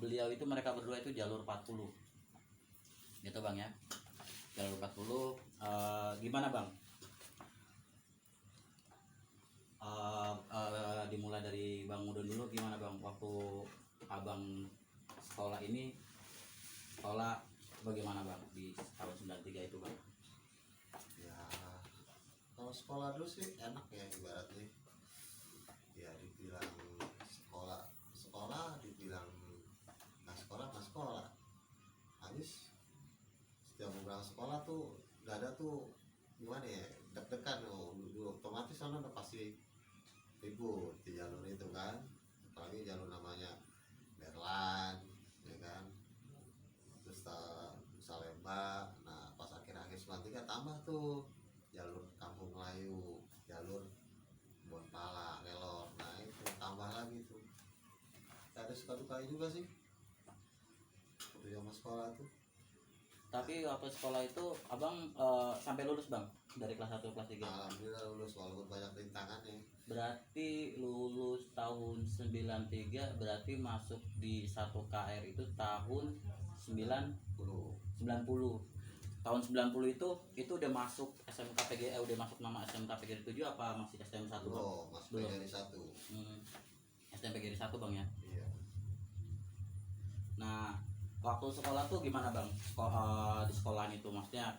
beliau itu mereka berdua itu jalur 40 gitu bang ya, jalur 40. Gimana bang, dimulai dari Bang Mudon dulu. Gimana bang waktu abang sekolah ini, sekolah bagaimana bang di tahun 93 itu bang? Ya kalau sekolah dulu sih enak ya, ibaratnya ya dibilang sekolah dibilang nggak sekolah. Habis setiap mau berangkat sekolah tuh gak ada tuh gimana ya, deg-degan dulu otomatis sana udah pasti ribut di jalur itu kan, apalagi jalur namanya Berlan ya kan, terus Salemba. Nah pas akhir-akhir 93 tambah tuh jalur Kampung Melayu, jalur Bonpala, Kelor. Nah itu tambah lagi tuh. Ada suka dukanya juga sih waktu zaman sekolah tuh. Tapi waktu sekolah itu abang sampai lulus bang dari kelas 1 ke kelas 3? Alhamdulillah lulus walaupun banyak rintangannya. Berarti lulus tahun 93, berarti masuk di 1 KR itu tahun 90. Tahun 90 itu udah masuk SMK PGRI, udah masuk nama SMK PGRI 7 apa masih STM 1 bang? Masih PGRI 1. STM PGRI 1 bang ya. Iya. Nah waktu sekolah tuh gimana bang? Di sekolahan itu maksudnya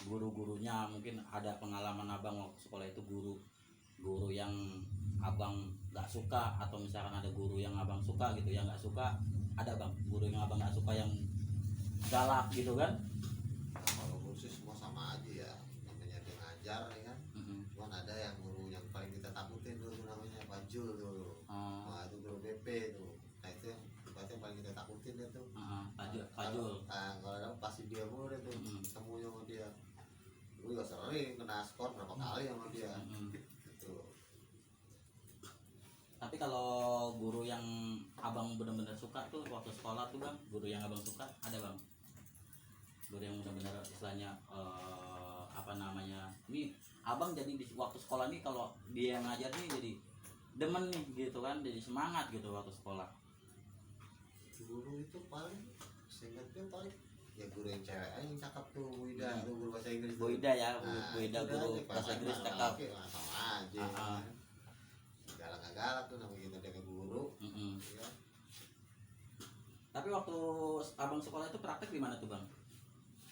guru-gurunya, mungkin ada pengalaman abang waktu sekolah itu, guru yang abang nggak suka, atau misalkan ada guru yang abang suka gitu, yang nggak suka ada bang, guru yang abang nggak suka yang galak gitu kan? Nah, kalau guru sih semua sama aja ya, namanya dia ngajar ya kan. Cuman ada yang guru yang paling kita takutin dulu tuh namanya Pak Jul dulu. Nah itu guru BP tuh. Nah itu yang paling kita takutin dia tuh. Pak Jul. Nah kalau ada pasti dia mulu deh tuh ketemunya sama dia. Gue juga sering kena skor berapa kali sama dia. Gitu. Tapi kalau guru yang abang benar-benar suka tuh waktu sekolah tuh bang, guru yang abang suka ada bang? Guru yang benar-benar istilahnya apa namanya, ini abang jadi di waktu sekolah nih kalau dia yang ngajar nih jadi demen nih gitu kan, jadi semangat gitu waktu sekolah. Guru itu paling seingatnya paling ya guru yang cewek aja yang cakep tuh, Bu Ida. Itu guru bahasa Inggris. Bu Ida ya, Bu Ida itu guru aja, bahasa Inggris Pak. cakep. Sama aja. Galak-galak tuh namanya kita dia guru. Ya. Tapi waktu abang sekolah itu praktek di mana tuh bang?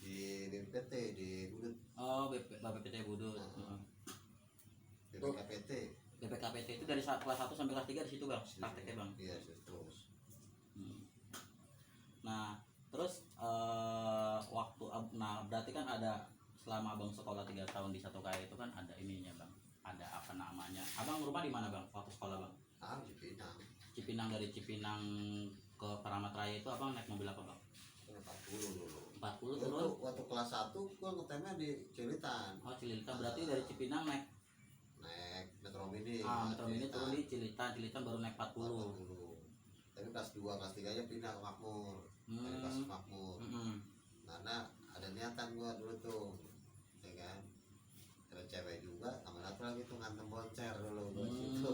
Di BPT di Budut. Oh, BPT Budut. BPKPT. BPKPT itu dari kelas 1 sampai kelas 3 di situ bang, prakteknya bang? Iya, terus. Nah, terus nah berarti kan ada, selama abang sekolah 3 tahun di 1 KR itu kan ada ininya bang, ada apa namanya, abang rumah di mana bang waktu sekolah bang? Cipinang. Cipinang. Dari Cipinang ke Keramat Raya itu abang naik mobil apa bang? 40 dulu. 40 turun? Waktu kelas 1 gua ngetemnya di Cilitan. Oh Cilitan, berarti dari Cipinang naik Metro Mini. Metro Mini turun di Cilitan baru naik 40. Tapi kelas 2, kelas 3 nya pindah ke Makmur. Dari kelas Makmur. Karena ada niatan gua dulu tuh, ya kan. Ada cewek juga, sama satu lagi tuh ngantem boncer dulu gua situ.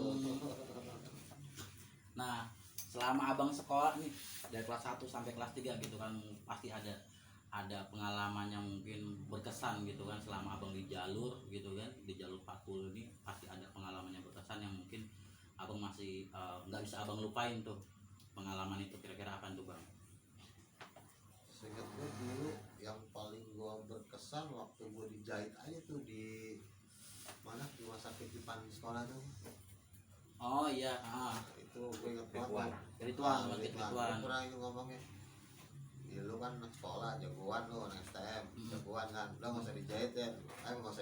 Nah, selama abang sekolah nih dari kelas 1 sampai kelas 3 gitu kan, pasti ada pengalaman yang mungkin berkesan gitu kan selama abang di jalur gitu kan, di jalur 40 ini pasti ada pengalaman yang berkesan yang mungkin abang masih nggak bisa abang lupain tuh pengalaman itu. Kira-kira apa tuh bang? Seingat gue dulu yang paling gue berkesan waktu gue dijahit aja tuh di mana, di rumah sakit di depan sekolah tuh. Oh iya, itu gue inget banget. Rituan. Kurang itu ngomongnya. Ya lu kan anak sekolah, jagoan lu, anak STM, jagoan kan. Udah nggak usah dijahit ya, nggak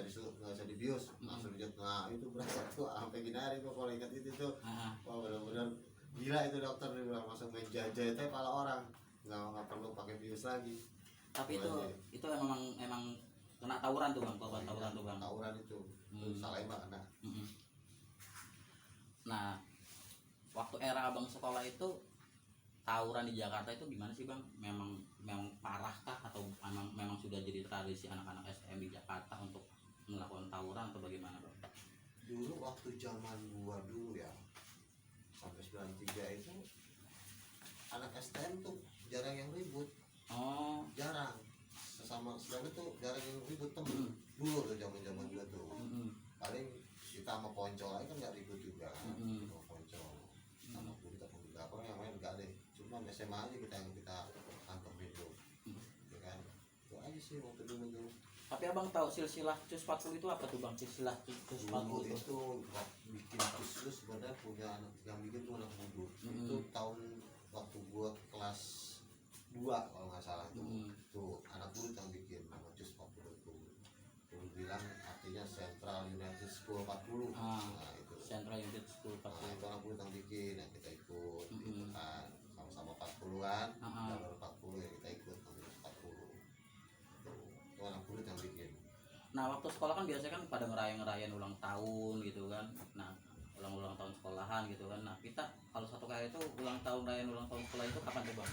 usah dibius, langsung dijahit. Nah itu berasa tuh sampai gini hari gue kalau ingat itu tuh. Wah benar-benar gila itu dokter, dia bilang langsung main jahitnya kepala orang, nggak perlu pakai bius lagi. Tapi itu emang kena tawuran tuh bang, tawuran tuh bang. Tawuran itu salah emang kena. Nah, waktu era abang sekolah itu tawuran di Jakarta itu gimana sih bang? Memang parah kah, atau memang sudah jadi tradisi anak-anak STM di Jakarta untuk melakukan tawuran, atau bagaimana bang? Dulu waktu zaman gua dulu ya, sampai 93 itu anak STM tuh jarang yang ribut, Oh. jarang. Sesama sedangkan tuh jarang yang ribut Mm. temen. Dulu tuh zaman gua tuh. Mm-mm. Paling kita sama poncol aja kan nggak ribut juga. Mm-mm. Sama poncol, sama kulit apa enggak, apa yang lain enggak deh. Cuma SMA aja kita yang kita tangkep gitu. Ya kan? Itu aja sih waktu dulu tuh. Tapi abang tahu silsilah cus 40 itu apa tuh bang? Silsilah cus 40 Dulu itu. itu bikin khusus sebenarnya punya anak yang bikin tuh anak muda. Mm-mm. Itu tahun waktu gua kelas 2 kalau nggak salah tuh. Mm-mm. Tuh anak muda yang bikin nama Cus 40 itu. Tuh bilang artinya Central United School 40. Ah. Nah itu. Central United School Nah, 40. itu anak muda yang bikin, yang kita ikut gitu Mm-mm. kan. Sama-sama 40 kan. Ah. Jalur 40 ya kita ikut sama 40. Tuh, itu anak muda yang bikin. Nah waktu sekolah kan biasanya kan pada ngerayain ulang tahun gitu kan. Nah ulang tahun sekolahan gitu kan. Nah kita kalau satu kali itu ulang tahun sekolah itu kapan tuh bang?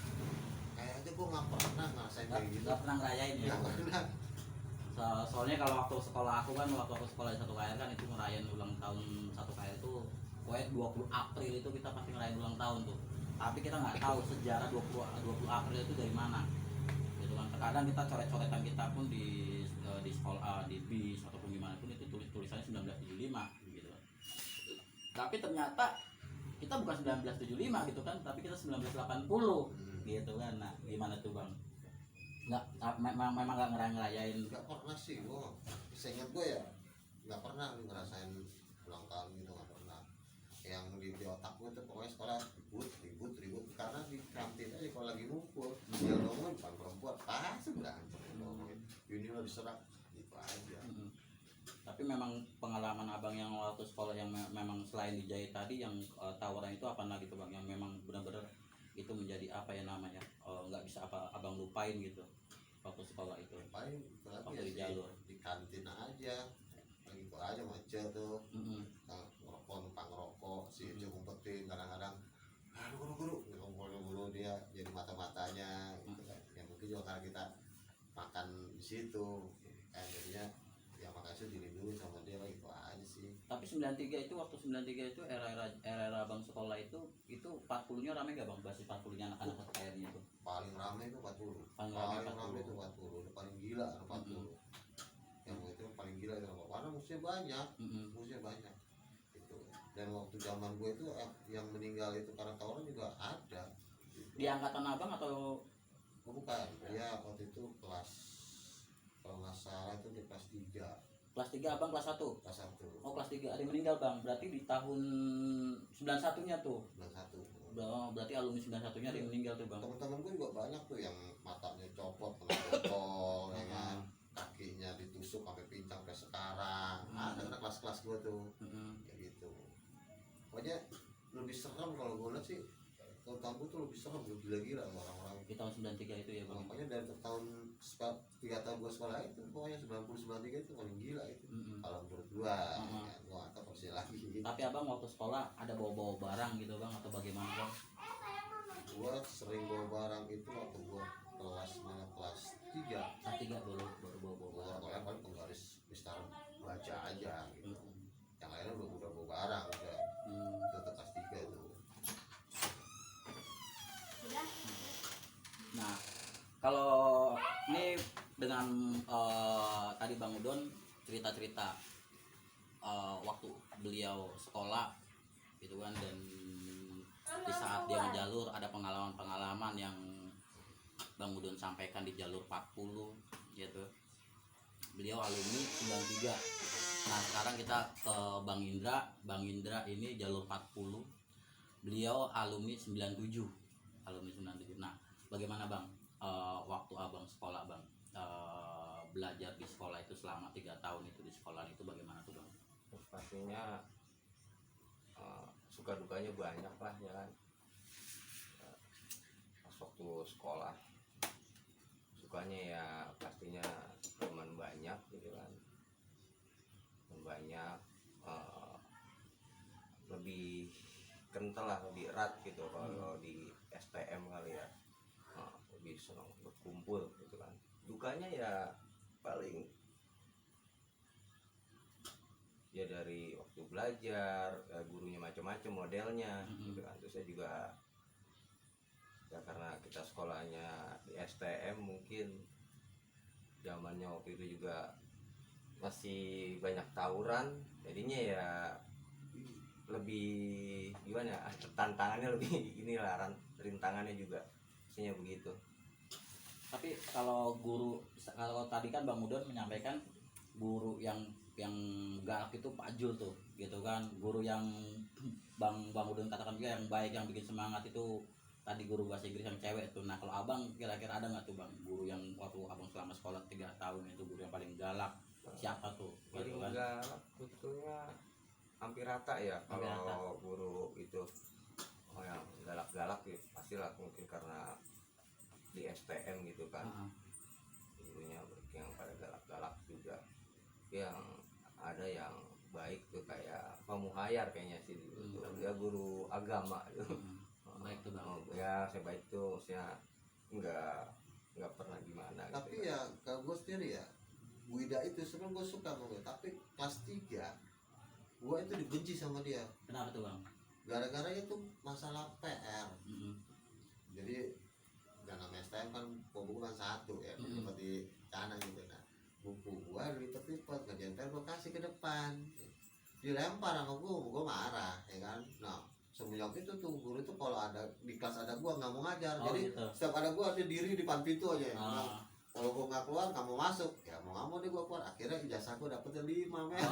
Kayaknya gua nggak pernah ngerasain kayak gitu. Nggak pernah ngerayain ya. Nggak pernah. Soalnya kalau waktu sekolah aku kan waktu aku sekolah di satu KR kan itu ngerayain ulang tahun satu KR itu pokoknya 20 April itu kita pasti ngerayain ulang tahun tuh. Tapi kita nggak tahu sejarah 20 April itu dari mana. Gitu kan. Terkadang kita coret-coretan kita pun di sekolah di bis ataupun gimana pun itu tulisannya 1975 gitu kan. Tapi ternyata kita bukan 1975 gitu kan, tapi kita 1980 gitu kan. Nah, gimana tuh bang? Memang nggak ngerayain. Nggak pernah sih gua. Seingat gua ya nggak pernah ngerasain ulang tahun gitu, nggak pernah. Yang di otak gua tuh pokoknya sekolah ribut karena di kantin aja kalau lagi ngumpul dia ngomongin bukan perempuan pasti berantem ngomongin ini lo diserang gitu aja. Tapi memang pengalaman abang yang waktu sekolah yang memang selain dijahit tadi yang tawaran itu apa lagi tuh bang, yang memang benar-benar itu menjadi apa ya namanya, nggak bisa apa abang lupain gitu waktu sekolah itu? Paling Waktu lagi di ya jalur. di kantin aja lagi itu aja macet tuh. Ngerokok numpang ngerokok si itu ngumpetin kadang-kadang guru dia jadi mata-matanya gitu kan. Ya mungkin juga karena kita makan di situ kan jadinya ya makanya dilindungi sama dia lah, itu aja sih. Tapi 93 itu waktu 93 itu era abang sekolah itu 40-nya rame gak bang? Basis 40-nya anak-anak kayaknya itu. Paling rame itu 40. Paling Rame itu 40. Itu paling gila 40. Yang itu paling gila itu karena musuhnya banyak. Musuhnya banyak. Itu. Dan waktu zaman gue itu yang meninggal itu karena tawuran juga ada. Gitu. Di angkatan abang atau? Oh, bukan. Dia waktu itu kelas, kalau nggak salah itu di kelas 3. Kelas 3 abang kelas 1? Kelas 1. Oh kelas 3 ada yang meninggal bang, berarti di tahun 91-nya tuh. 91. Berarti alumni 91-nya ada yang meninggal tuh bang. Teman-teman gue juga banyak tuh yang matanya copot kena botol, ya kan, kakinya ditusuk sampai pincang sampai sekarang. Ada anak kelas-kelas gue tuh, kayak gitu. Pokoknya lebih serem kalau gue lihat sih. Tahun gue tuh lebih serem, lebih gila-gila orang-orang. Di tahun 93 itu ya bang. Makanya dari tahun 3 tahun gue sekolah itu, pokoknya 90-93 itu paling gila itu. Kalau menurut gue, ya, gue nggak tahu persis lagi. Tapi abang waktu sekolah ada bawa-bawa barang gitu bang atau bagaimana bang? Gue sering bawa barang itu waktu gue kelas 3. Kelas 3 baru bawa-bawa Gue barang. sekolah paling penggaris mistar baca aja gitu. Yang lainnya udah bawa barang udah. Itu kelas 3 itu. Nah kalau ini dengan tadi Bang Udon cerita-cerita waktu beliau sekolah gitu kan, dan di saat dia ngejalur ada pengalaman-pengalaman yang Bang Udon sampaikan di jalur 40 gitu. Beliau alumni 93. Nah sekarang kita ke Bang Indra. Bang Indra ini jalur 40, beliau alumni 97. Nah bagaimana Bang waktu abang sekolah bang, belajar di sekolah itu selama 3 tahun itu di sekolah itu bagaimana tuh bang? Pastinya suka dukanya banyak lah ya kan. Pas waktu sekolah sukanya ya pastinya teman banyak gitu kan, teman banyak, lebih kental lah, lebih erat gitu kalau di STM kali ya. Lebih senang berkumpul gitu kan. Dukanya ya paling ya dari waktu belajar, gurunya macam-macam modelnya gitu kan. Terus saya juga ya kita sekolahnya di STM mungkin zamannya waktu itu juga masih banyak tawuran, jadinya ya lebih gimana, tantangannya lebih inilah, rintangannya juga pastinya begitu. Tapi kalau tadi kan Bang Udon menyampaikan guru yang galak itu Pak Jul tuh gitu kan, guru yang Bang Udon katakan juga yang baik, yang bikin semangat itu tadi guru bahasa Inggris yang cewek tuh. Nah kalau abang kira-kira ada nggak tuh Bang guru yang waktu abang selama sekolah 3 tahun itu guru yang paling galak, siapa tuh Paling gitu kan? galak sebetulnya hampir rata ya. Hampir rata. Kalau guru itu yang galak-galak ya pastilah, mungkin karena di STM gitu kan, gurunya yang pada galak-galak juga. Yang ada yang baik tuh kayak Pak Muhayyar kayaknya sih dulu tuh. Dia guru agama tuh. Baik tuh Bang. Ya saya baik tuh, saya nggak pernah gimana Tapi gitu. ya kalau gue sendiri ya, Bu Ida itu sebenarnya gue suka sama gue, tapi kelas 3 gue itu dibenci sama dia. Kenapa tuh Bang? Gara-gara itu masalah PR. Mm-mm. Jadi dan namanya STM kan buku kan satu ya, seperti tanah gitu. Nah buku gue dilipat-lipat, ngerjain PR gue kasih ke depan, dilempar sama gue marah ya kan. Nah semenjak itu tuh guru itu kalau ada di kelas ada gue nggak mau ngajar. Oh, Jadi gitu. setiap ada gue dia diri di depan pintu aja ya. Nah, Ah. kalau gue nggak keluar nggak mau masuk, ya mau nggak mau deh gue keluar. Akhirnya ijazah gue dapetnya 5 men.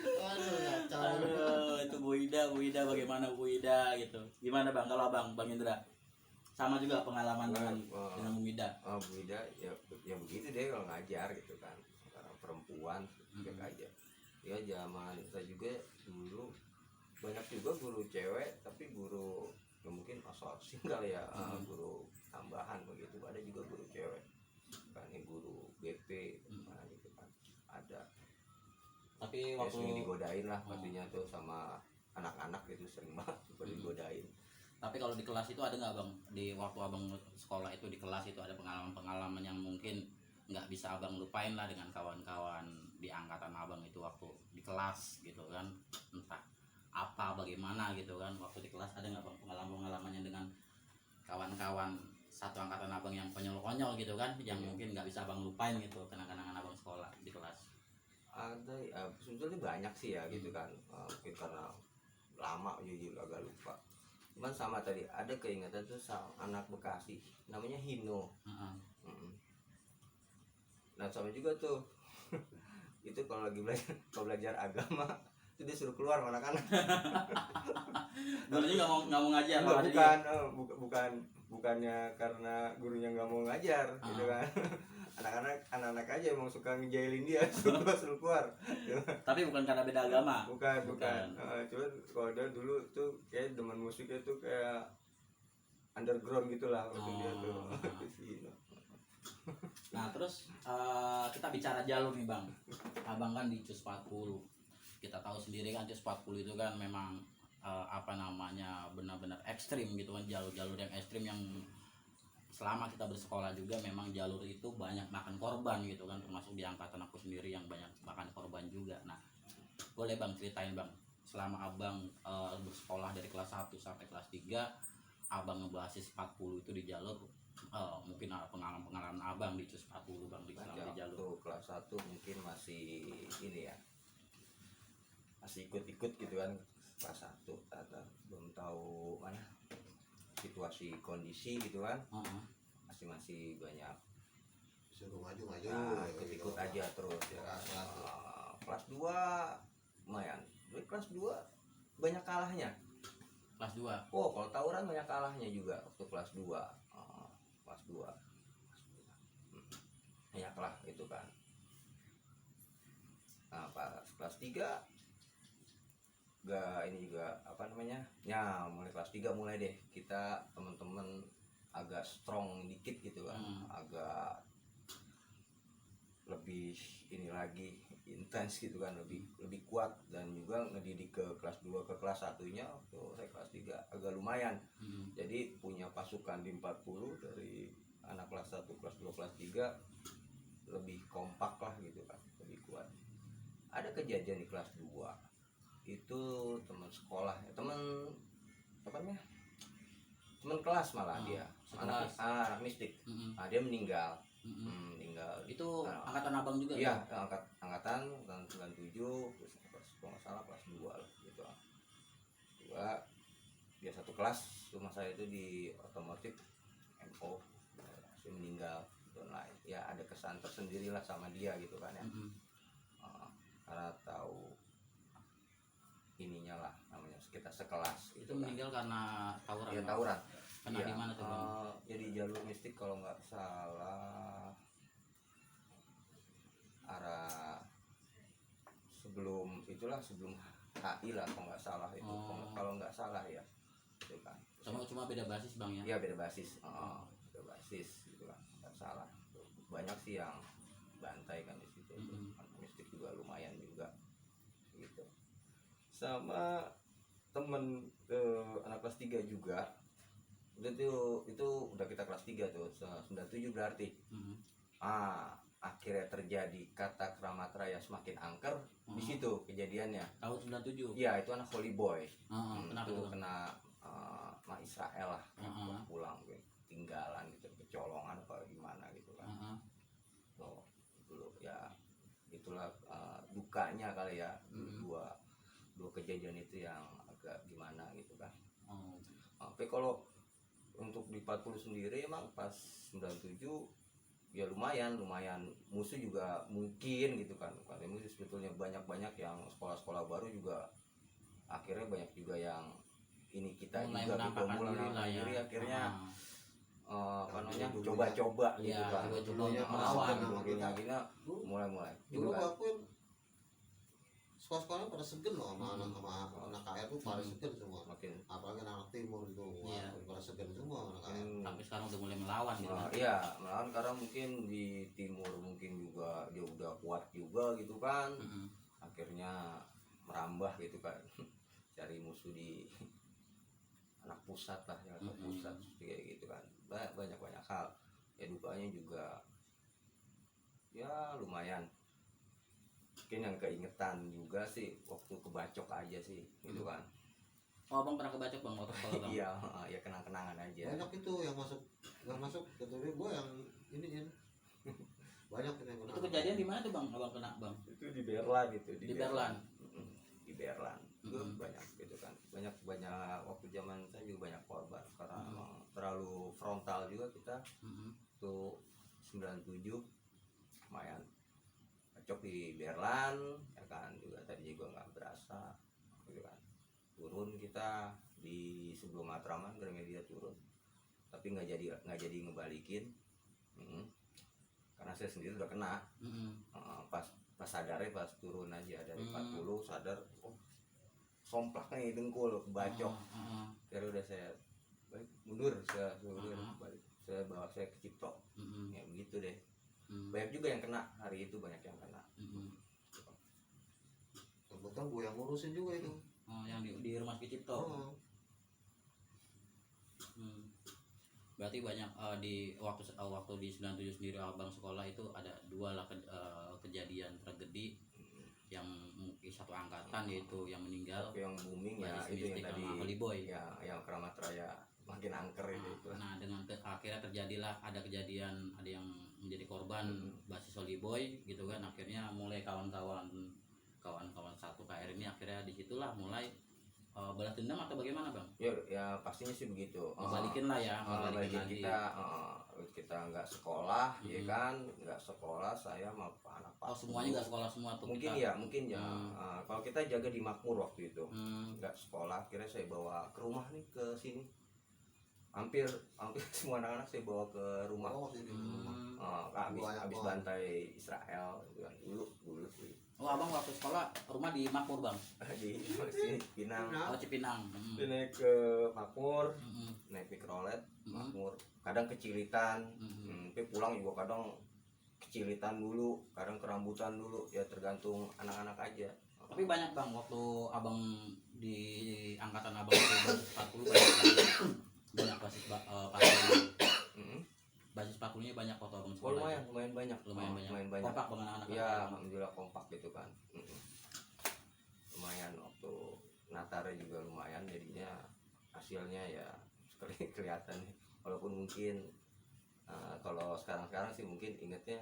Aduh kacau. Aduh, itu Bu Ida bagaimana Bu Ida gitu. Gimana Bang kalau Bang Indra? Sama juga pengalaman dengan Bu Ida. Oh, Bu Ida ya begitu deh kalau ngajar gitu kan, karena perempuan juga aja. Ya zaman saya juga dulu banyak juga guru cewek, tapi guru ya mungkin outsourcing kali ya, guru tambahan begitu. Ada juga guru cewek kan, ini guru BP gitu kan, ada. Tapi Ya waktu sering digodain lah pastinya tuh sama anak-anak gitu, sering banget juga digodain. Tapi kalau di kelas itu ada nggak Bang? Di waktu abang sekolah itu di kelas itu ada pengalaman-pengalaman yang mungkin nggak bisa abang lupain lah dengan kawan-kawan di angkatan abang itu waktu di kelas gitu kan? Entah apa bagaimana gitu kan? Waktu di kelas ada nggak Bang pengalaman-pengalamannya dengan kawan-kawan satu angkatan abang yang konyol-konyol gitu kan? Yang mungkin nggak bisa abang lupain gitu kenang-kenangan abang sekolah di kelas? Ada ya, sebetulnya banyak sih ya gitu kan. Mungkin karena lama jadi agak lupa. Cuman sama tadi ada keingetan tuh sama anak Bekasi namanya Hino. Nah sama juga tuh itu kalau lagi belajar agama itu dia suruh keluar sama anak-anak. Gurunya nggak mau ngajar Bukannya karena gurunya nggak mau ngajar gitu kan. anak-anak aja emang suka ngejailin dia, suruh keluar. Tapi bukan karena beda agama. Bukan. Cuman kalau dia dulu tuh kayak demen musiknya tuh kayak underground gitulah waktu dia tuh. Nah terus kita bicara jalur nih Bang. Abang kan di CUS 40. Kita tahu sendiri kan CUS 40 itu kan memang benar-benar ekstrim gitu kan, jalur-jalur yang ekstrim yang selama kita bersekolah juga memang jalur itu banyak makan korban gitu kan, termasuk di angkatan aku sendiri yang banyak makan korban juga. Nah boleh Bang ceritain Bang, selama abang bersekolah dari kelas 1 sampai kelas 3 abang ngebahas 40 itu di jalur, mungkin pengalaman abang di CUS 40 Bang di selama di jalur. Tuh kelas 1 mungkin masih ini ya, masih ikut-ikut gitu kan. Kelas 1 belum tahu mana situasi kondisi gitu kan. Masih banyak Suruh maju nah, ikut-ikut aja terus ya. Kelas 2 lumayan. Jadi kelas 2 banyak kalahnya. Kelas 2. Oh, kalau tawuran banyak kalahnya juga waktu kelas 2. Kelas 2. Banyak lah itu kan. Nah, pas kelas 3 ini juga apa namanya? Ya, mulai kelas 3 mulai deh kita teman-teman agak strong dikit gitu kan. Agak lebih ini lagi intens gitu kan, lebih kuat, dan juga ngedidik ke kelas 2 ke kelas 1-nya waktu saya kelas 3 agak lumayan. Jadi punya pasukan di 40 dari anak kelas 1, kelas 2, kelas 3 lebih kompak lah gitu kan, lebih kuat. Ada kejadian di kelas 2 itu teman sekolah, teman kelas malah Oh, dia sekelas. anak mistik. Mm-mm. Nah, dia meninggal. Mm-mm. Meninggal. Itu Nah, angkatan abang juga? iya, Bang? angkatan tahun 97, terus kelas kalau nggak salah kelas 2 lah gitu. Dua, dia satu kelas rumah saya itu di otomotif MO. Dia meninggal online. Ya ada kesan tersendiri lah sama dia gitu kan ya. Mm-mm. Karena tahu ininya lah namanya kita sekelas Itu gitu kan. meninggal karena tawuran? Ya Bang? tawuran. Kena Iya, di mana tuh bang? jadi jalur mistik kalau nggak salah arah sebelum HI lah kalau nggak salah itu. Oh. Kalau nggak salah ya itu kan. Cuma beda basis bang ya? Iya beda basis. Beda basis gitu kan nggak salah. Banyak sih yang bantai kan di situ. Mm-mm. Mistik juga lumayan juga gitu. Sama temen anak kelas 3 juga itu udah kita kelas 3 tuh 97 berarti. Mm-mm. Akhirnya terjadi kata keramat raya semakin angker. Di situ kejadiannya Tahun 97? ya itu anak Holy Boy. Kenapa Itu tuh? kena Ma Israel lah Uh-huh. pulang tinggalan gitu kecolongan apa gimana gitu kan. Oh, dulu ya itulah dukanya kali ya. Dua kejadian itu yang agak gimana gitu kan. Tapi kalau untuk di 40 sendiri emang pas 97 ya lumayan musuh juga mungkin gitu kan. Karena musuh sebetulnya banyak yang sekolah-sekolah baru juga akhirnya banyak juga yang ini kita Mulai juga gitu menampakkan mulai diri lah menampakkan ya. diri akhirnya apa namanya Dulunya- coba-coba gitu Iya, kan. coba-coba melawan Dulunya sama kita. akhirnya Dulu mulai dulu gitu kan. akuin sekolah-sekolahnya pada segen loh sama anak KR tuh pada segen semua, Makin apalagi anak timur gitu. Wah, Iya. pada segen semua anak KR. Tapi sekarang udah mulai melawan gitu kan? iya malahan karena mungkin di timur mungkin juga dia udah kuat juga gitu kan. Mm-mm. Akhirnya merambah gitu kan cari musuh di anak pusat lah ya anak pusat kayak gitu kan. Banyak hal ya dukanya juga ya lumayan. Mungkin yang keingetan juga sih waktu kebacok aja sih gitu kan. Oh abang pernah kebacok bang waktu sekolah bang? Iya ya kenang-kenangan aja. Banyak itu yang masuk ke TV gue yang iniin. Banyak yang kena. Itu kejadian di mana tuh bang abang kena bang? Itu di Berlan gitu Di Berlan? Di Berlan itu Mm-mm. banyak gitu kan banyak waktu zaman saya juga banyak korban karena emang terlalu frontal juga kita. Mm-mm. Tuh 97 lumayan cocok di Berlan ya kan juga tadi juga nggak berasa gitu kan turun kita di sebelum Matraman Gramedia turun tapi nggak jadi ngebalikin. Karena saya sendiri udah kena. Mm-mm. Pas sadarnya pas turun aja dari 40 sadar somplak nih dengkul bacok. Kira udah saya balik mundur saya balik saya bawa saya ke Cipto. Ya begitu deh. Banyak juga yang kena hari itu banyak yang kena. Kebetulan gue yang ngurusin juga itu. Yang di rumah Ki Cipto. Oh. Berarti banyak di waktu di 97 sendiri abang sekolah itu ada dua lah kejadian tragedi yang mungkin satu angkatan yaitu yang meninggal. Tapi yang booming ya Basis itu yang mistik tadi sama Holy Boy. ya yang Keramat Raya makin angker itu. Nah dengan akhirnya terjadilah ada kejadian ada yang menjadi korban basis Holy Boy gitu kan. Akhirnya mulai kawan-kawan satu KR ini akhirnya disitulah mulai balas dendam atau bagaimana bang? Ya pastinya sih begitu. Ngebalikin lah ya, Ngebalikin lagi. kita nggak sekolah ya kan nggak sekolah saya mau anak Oh semuanya nggak sekolah semua tuh? mungkin kita? ya kalau kita jaga di Makmur waktu itu nggak sekolah akhirnya saya bawa ke rumah nih ke sini hampir semua anak-anak saya bawa ke rumah. Oh, sini. Habis bantai Israel gitu kan dulu sih Oh abang waktu sekolah rumah di Makmur bang? di sini Pinang. Oh Cipinang. Dia naik ke Makmur, naik mikrolet, Makmur. Kadang kecilitan, tapi pulang juga kadang kecilitan dulu, kadang kerambutan dulu, ya tergantung anak-anak aja. Tapi banyak bang waktu abang di angkatan abang itu basis 40 banyak basis basis 40-nya banyak waktu abang sekolah. Lumayan banyak. Kompak bang anak-anak. Ya alhamdulillah kompak gitu kan. Lumayan waktu Natarnya juga lumayan jadinya hasilnya ya kelihatan nih. Walaupun mungkin kalau sekarang sih mungkin ingetnya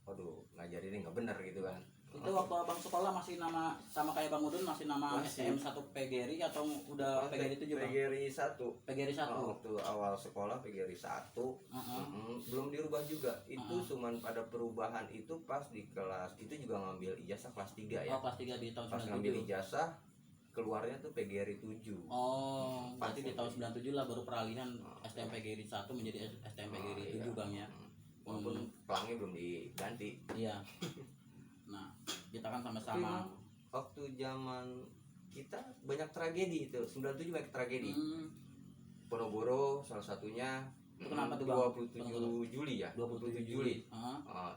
waduh ngajarinnya nggak bener gitu kan. Itu waktu abang sekolah masih nama sama kayak Bang Udun, masih nama Masih. STM 1 PGRI atau udah PGRI 7 Bang? PGRI 1. PGRI 1. Waktu awal sekolah PGRI 1. Belum dirubah juga. Itu cuman pada perubahan itu pas di kelas itu juga ngambil ijazah kelas 3 ya. Oh, kelas 3 di tahun Pas ngambil 97. ijazah keluarnya tuh PGRI 7. Oh, berarti di Pas- tahun 97 lah baru peralihan STM PGRI 1 menjadi STM PGRI 7 Bang ya. Walaupun pelangnya belum diganti. Iya. Nah, kita kan Tapi sama-sama. emang waktu zaman kita banyak tragedi itu. 97 banyak tragedi. Ponorogo salah satunya. Itu kenapa tuh, Bang? 27 Juli ya. 27 Juli.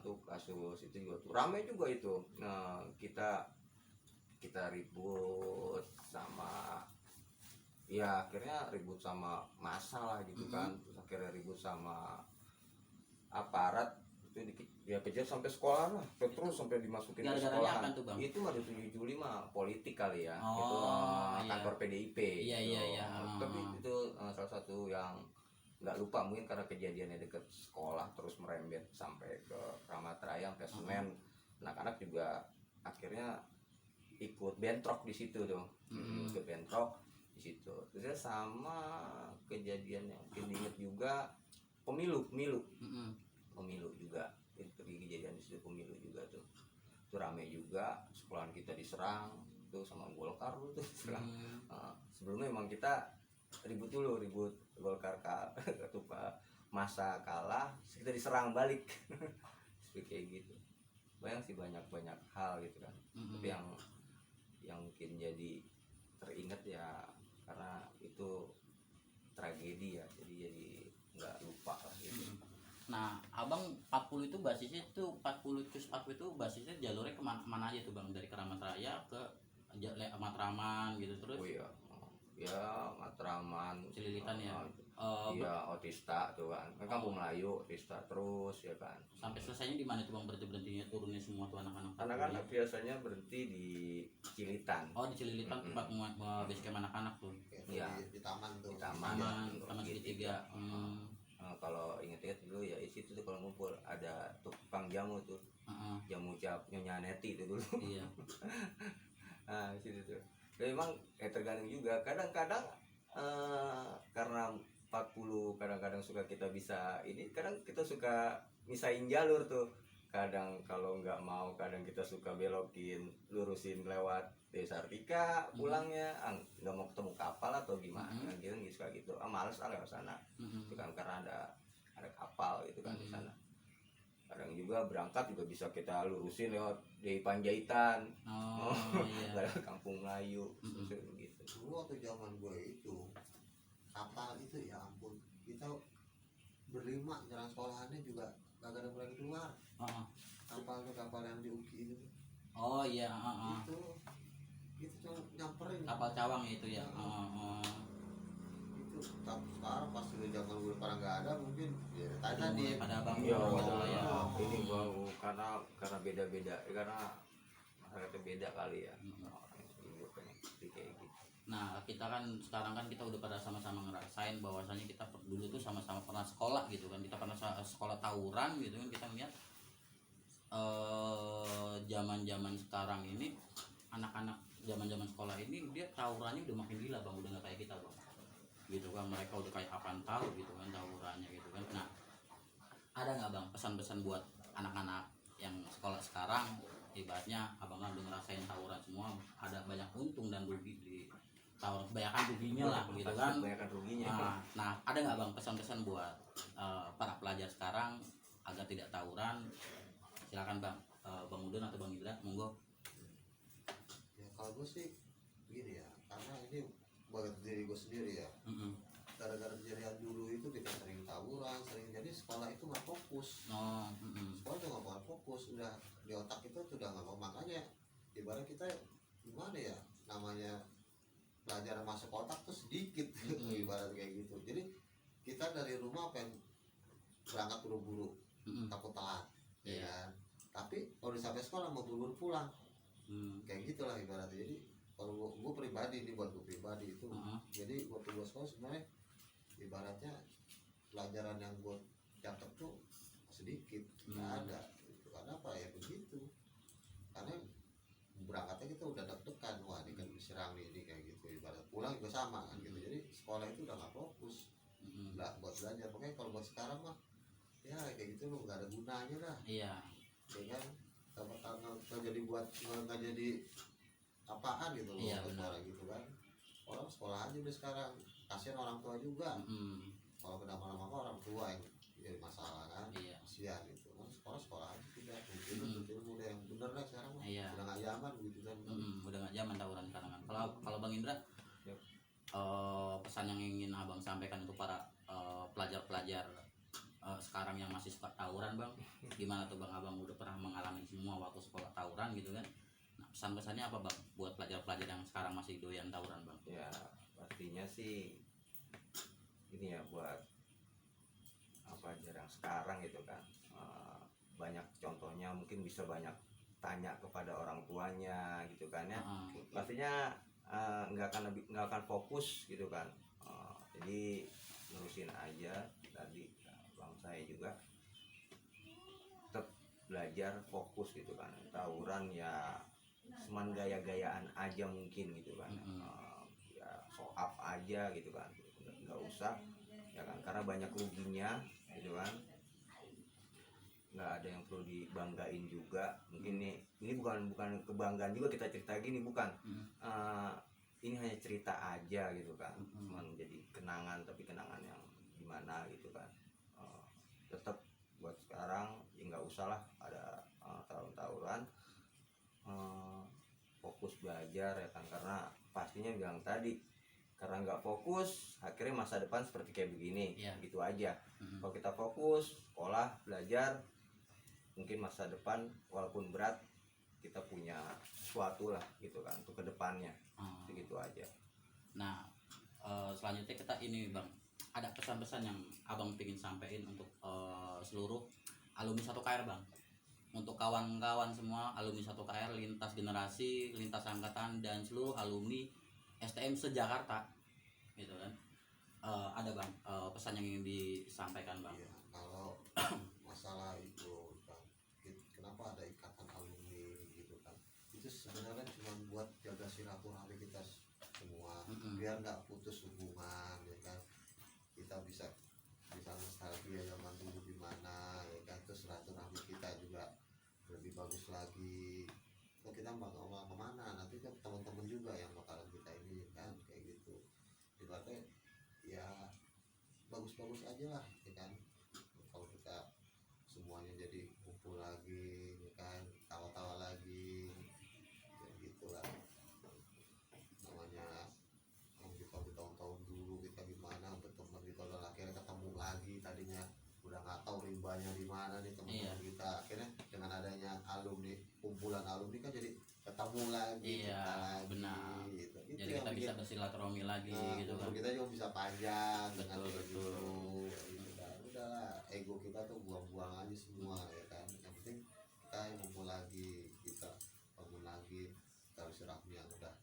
Tuh kasus itu juga tuh ramai juga itu. Nah, kita ribut sama ya akhirnya ribut sama massa lah gitu kan. Terus akhirnya ribut sama aparat itu ya kejar sampai sekolah lah, terus sampai dimasukin ke Gara-garanya sekolahan. apa tuh, Bang? Itu mah di 7 Juli mah politik kali ya. Oh, Itu iya. kantor PDIP Iya, gitu. iya. Tapi itu salah satu yang nggak lupa mungkin karena kejadiannya deket sekolah terus merembet sampai ke Kramat Raya sampai Senen. Anak-anak juga akhirnya ikut bentrok di situ tuh. Ikut bentrok di situ. Terus sama kejadian yang mungkin diinget juga pemilu juga itu kejadian di situ, pemilu juga tuh itu rame juga, sekolahan kita diserang tuh sama Golkar tuh diserang. Sebelumnya emang kita ribut Golkar ketupa masa kalah terus kita diserang balik. Seperti kayak gitu banyak hal gitu kan. Tapi yang mungkin jadi teringat ya karena itu tragedi ya, jadi nggak lupa lah gitu. Nah, abang 40 itu basisnya tuh 40 cus 40 itu basisnya jalurnya kemana aja tuh Bang? Dari Keramat Raya ke Matraman gitu terus? Oh iya, ya Matraman, Cililitan ya. iya Otista tuh kan Kampung Melayu Otista terus ya kan. Sampai selesainya di mana tuh Bang, berhentinya turunnya semua tuh anak-anak? Anak-anak biasanya berhenti di Cilitan. Oh, di Cililitan tempat base camp anak-anak tuh. Iya. Di taman tuh. Di taman segitiga. Kalau inget-inget dulu ya di situ tuh kalau ngumpul ada tukang jamu tuh. Jamu cap Nyonya Neti itu dulu. Iya. Nah, di situ tuh. Dan memang tergantung juga kadang-kadang karena 40 kadang-kadang suka kita bisa ini, kadang kita suka misahin jalur tuh. Kadang kalau nggak mau kadang kita suka belokin lurusin lewat Desa Artika pulangnya, nggak mau ketemu kapal atau gimana gitu suka gitu, males lewat sana. Itu kan karena ada kapal gitu kan di sana. Kadang juga berangkat juga bisa kita lurusin lewat di Panjaitan, Iya. lewat Kampung Melayu gitu. Dulu waktu zaman gue itu kapal itu ya ampun, kita berlima jalan sekolahannya juga gak ada berani keluar. Kapal yang di UKI itu. Oh iya. Itu cuma nyamperin. Kapal cawang itu ya. Itu sekarang pas di zaman gue pada nggak ada mungkin ya tadi Pada abang Iya, ya. ini bau karena beda-beda, karena masyarakatnya beda kali ya. Orang yang pengen kayak gitu. Nah, kita kan sekarang kan kita udah pada sama-sama ngerasain bahwasanya kita dulu tuh sama-sama pernah sekolah gitu kan. Kita pernah sekolah tawuran gitu kan. Kita ngeliat zaman-zaman sekarang ini anak-anak zaman-zaman sekolah ini dia tawurannya udah makin gila Bang, udah nggak kayak kita Bang. Gitu kan, mereka udah kayak apaan tahu gitu kan tawurannya gitu kan. Nah, ada nggak Bang pesan-pesan buat anak-anak yang sekolah sekarang, ibaratnya abang kan udah ngerasain tawuran semua, ada banyak untung dan rugi di tawuran, kebanyakan ruginya lah gitu kan. Kebanyakan ruginya. Nah, ada nggak Bang pesan-pesan buat para pelajar sekarang agar tidak tawuran? Silakan Bang, Bang Udun atau Bang Indra, monggo. ya kalau gue sih begini ya, karena ini buat diri gue sendiri ya. Gara-gara kejadian dulu itu kita sering tawuran, jadi sekolah itu nggak fokus. Sekolah juga nggak fokus, udah di otak kita tuh udah nggak mau, makanya ibarat kita gimana ya, namanya belajar masuk otak tuh sedikit. Ibarat kayak gitu. Jadi kita dari rumah pengen berangkat buru-buru, takut telat, ya kan? Tapi kalau udah sampai sekolah mau buru-buru pulang, kayak gitulah ibaratnya. Jadi kalau gue pribadi, ini buat gue pribadi itu, jadi waktu gue sekolah sebenarnya ibaratnya pelajaran yang gue catat tuh sedikit, nggak ada gitu. Karena apa ya begitu, karena berangkatnya kita udah deg-degan, wah ini kan diserang nih, ini kayak gitu. Ibarat pulang juga sama kan gitu, jadi sekolah itu udah nggak fokus, nggak buat belajar. Makanya kalau buat sekarang mah ya kayak gitu loh, nggak ada gunanya lah. Iya. Ya kan, nggak jadi buat, nggak jadi apaan gitu loh. Iya, sekolah gitu kan, orang sekolah aja udah sekarang, kasihan orang tua juga. Kalau kenapa-napa orang tua yang jadi masalah kan, Iya. kasihan gitu kan. Sekolah aja tidak mungkin ilmu udah yang bener lah sekarang mah. Iya. Udah nggak zaman gitu kan. Udah nggak zaman tawuran sekarang kan. Kalau Bang Indra, Yep. pesan yang ingin abang sampaikan untuk para pelajar-pelajar sekarang yang masih suka tawuran bang, gimana tuh bang? Abang udah pernah mengalami semua waktu sekolah tawuran gitu kan? Nah, pesan-pesannya apa bang buat pelajar-pelajar yang sekarang masih doyan tawuran bang? Ya pastinya sih ini ya, buat apa aja yang sekarang gitu kan, banyak contohnya, mungkin bisa banyak tanya kepada orang tuanya gitu kan ya. Pastinya nggak akan fokus gitu kan. Jadi nerusin aja tadi, bang saya juga tetap belajar fokus gitu kan. Tawuran ya cuman gaya-gayaan aja mungkin gitu kan. Ya show up aja gitu kan, nggak usah ya kan, karena banyak ruginya gitu kan. Nggak ada yang perlu dibanggain juga. Mungkin ini bukan kebanggaan juga kita cerita gini, bukan. Ini hanya cerita aja gitu kan, cuman jadi kenangan, tapi kenangan yang gimana gitu kan. Tetap buat sekarang ya nggak usah lah ada tawuran, fokus belajar ya kan, karena pastinya bilang tadi, karena nggak fokus akhirnya masa depan seperti kayak begini. Gitu aja. Kalau kita fokus sekolah belajar, mungkin masa depan walaupun berat kita punya sesuatu lah gitu kan untuk kedepannya. Segitu aja. Nah, selanjutnya kita ini bang, ada pesan-pesan yang abang pengen sampaikan untuk seluruh alumni 1KR bang, untuk kawan-kawan semua alumni 1KR lintas generasi, lintas angkatan, dan seluruh alumni STM se-Jakarta gitu kan. Ada bang pesan yang ingin disampaikan bang? Iya, kalau masalah itu kan, kenapa ada ikatan alumni gitu kan, itu sebenarnya cuma buat jaga silaturahmi kita semua, biar nggak putus hubungan ya kan. Kita bisa nostalgia zaman dulu gimana ya kan, terus silaturahmi kita juga lebih bagus lagi. Kalau kita mau kemana nanti kan teman-teman juga yang bakalan kita ini kan, kayak gitu. Ibaratnya ya bagus-bagus aja lah ya kan, kalau kita semuanya jadi kumpul lagi ya kan, tawa-tawa lagi kayak gitulah. Namanya kita bertahun-tahun dulu kita gimana berteman, kita udah akhirnya ketemu lagi, tadinya udah nggak tahu rimbanya di mana nih teman-teman kita, akhirnya dengan adanya alumni, kumpulan alumni kan jadi ketemu lagi. Benar gitu. Jadi kita bisa bersilaturahmi lagi gitu kan. Kita juga bisa panjang dengan Betul. gitu kan. Udahlah, ego kita tuh buang-buang aja semua ya kan. Yang penting kita ngumpul lagi, kita bangun lagi tali silaturahmi yang udah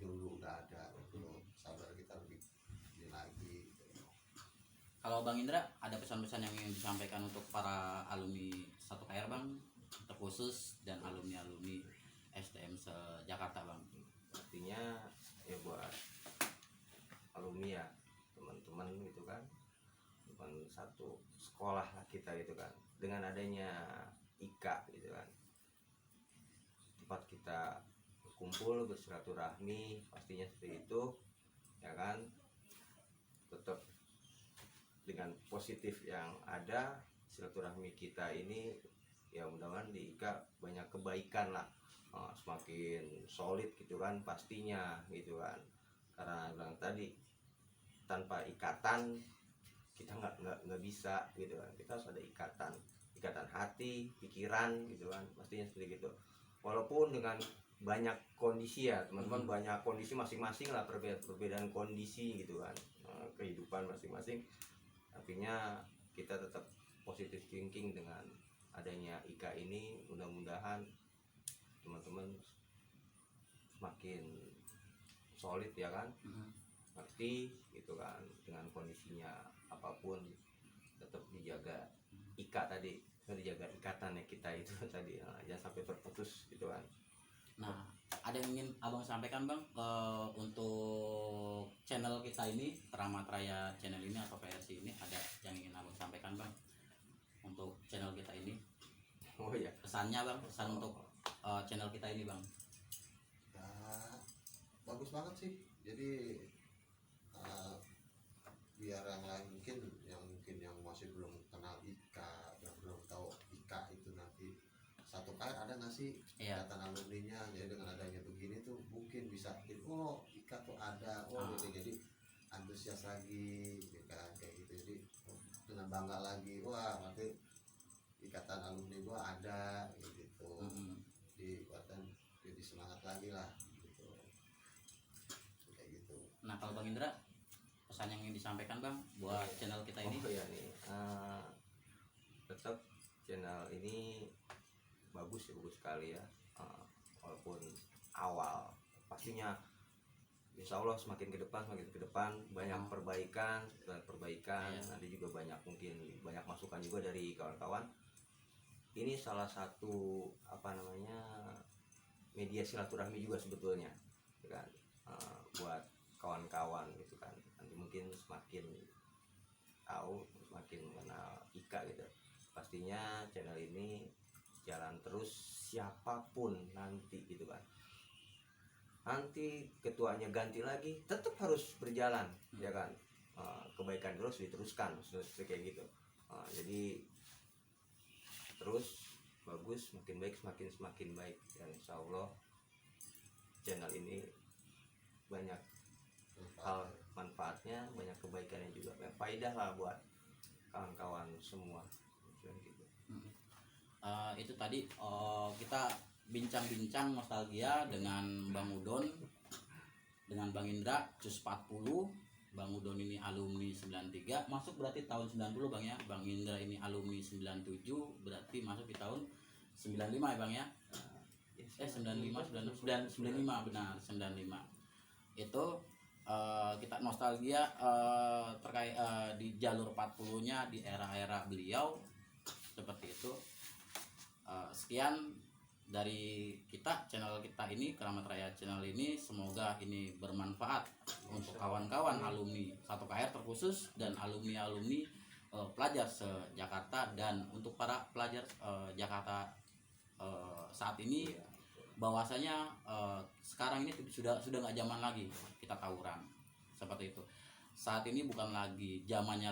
dulu udah ada gitu. Saudara kita lebih ini lagi gitu. Kalau Bang Indra, ada pesan-pesan yang ingin disampaikan untuk para alumni 1KR bang, terkhusus dan alumni-alumni STM se-Jakarta bang? Artinya ya buat alumni ya, teman-teman gitu kan, bukan satu sekolah lah kita gitu kan, dengan adanya IKA gitu kan, tempat kita berkumpul bersilaturahmi, pastinya seperti itu ya kan. Tetap dengan positif yang ada, silaturahmi kita ini ya mudah-mudahan di IKA banyak kebaikan lah, semakin solid gitu kan pastinya gitu kan. Karena bilang tadi, tanpa ikatan kita nggak bisa gitu kan. Kita harus ada ikatan hati, pikiran gitu kan, pastinya seperti itu. Walaupun dengan banyak kondisi ya teman-teman, banyak kondisi masing-masing lah, perbedaan kondisi gitu kan, kehidupan masing-masing. Artinya kita tetap positive thinking dengan adanya IKA ini. Mudah-mudahan teman-teman semakin solid ya kan, ngerti gitu kan, dengan kondisinya apapun tetap dijaga tadi, dijaga ikatannya kita itu tadi, jangan sampai terputus gitu kan. Nah, ada yang ingin abang sampaikan bang untuk channel kita ini, Keramat Raya channel ini atau PRC ini, ada yang ingin abang sampaikan bang untuk channel kita ini? Oh ya, Pesannya bang, pesan untuk channel kita ini bang. Ya bagus banget sih, jadi biar yang lain mungkin yang masih belum kenal Ika, yang belum tahu Ika itu nanti satu KR ada nggak sih Iya. ikatan alumninya, jadi dengan adanya begini tuh mungkin bisa oh Ika tuh ada, oh jadi antusias lagi ya kan, kayak gitu. Jadi dengan bangga lagi, wah nanti ikatan alumni gua ada gitu, dikuatkan, jadi semangat lagi lah gitu, kayak gitu. Nah kalau Bang Indra, pesan yang ingin disampaikan bang buat channel kita ini? Oh ya nih, tetap channel ini bagus ya, bagus sekali ya. Walaupun awal pastinya Insya Allah semakin ke depan banyak perbaikan. Nanti juga mungkin banyak masukan juga dari kawan-kawan. Ini salah satu media silaturahmi juga sebetulnya kan, buat kawan-kawan gitu kan. Nanti mungkin semakin tahu, semakin mengenal Ika gitu. Pastinya channel ini jalan terus siapapun nanti gitu kan. Nanti ketuanya ganti lagi, tetap harus berjalan ya kan. Kebaikan terus diteruskan seperti kayak gitu. Jadi terus bagus, makin baik, semakin baik, dan insya Allah channel ini banyak hal manfaatnya, banyak kebaikannya juga, banyak faedah lah buat kawan-kawan semua gitu. Itu tadi kita bincang-bincang nostalgia dengan Bang Udon, dengan Bang Indra, Cus 40. Bang Udon ini alumni 93, masuk berarti tahun 90 bang ya. Bang Indra ini alumni 97, berarti masuk di tahun 95 ya bang ya. 95 benar, 95. Itu kita nostalgia terkait di jalur 40-nya di era-era beliau seperti itu. Sekian dari kita, channel kita ini, Keramat Raya channel ini. Semoga ini bermanfaat untuk kawan-kawan alumni 1KR terkhusus dan alumni-alumni pelajar se-Jakarta, dan untuk para pelajar Jakarta saat ini, bahwasanya sekarang ini sudah nggak zaman lagi kita tawuran seperti itu. Saat ini bukan lagi zamannya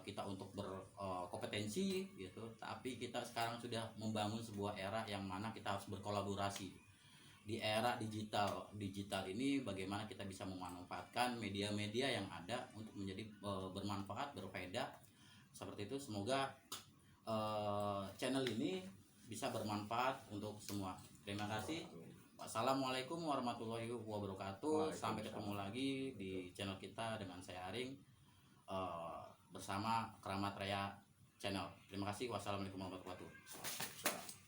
kita untuk berkompetensi gitu, tapi kita sekarang sudah membangun sebuah era yang mana kita harus berkolaborasi. Di era digital ini bagaimana kita bisa memanfaatkan media-media yang ada untuk menjadi bermanfaat, berfaedah seperti itu. Semoga channel ini bisa bermanfaat untuk semua. Terima kasih. Assalamualaikum warahmatullahi wabarakatuh. Sampai ketemu lagi di channel kita dengan saya Aring bersama Keramat Raya channel. Terima kasih. Wassalamualaikum warahmatullahi wabarakatuh.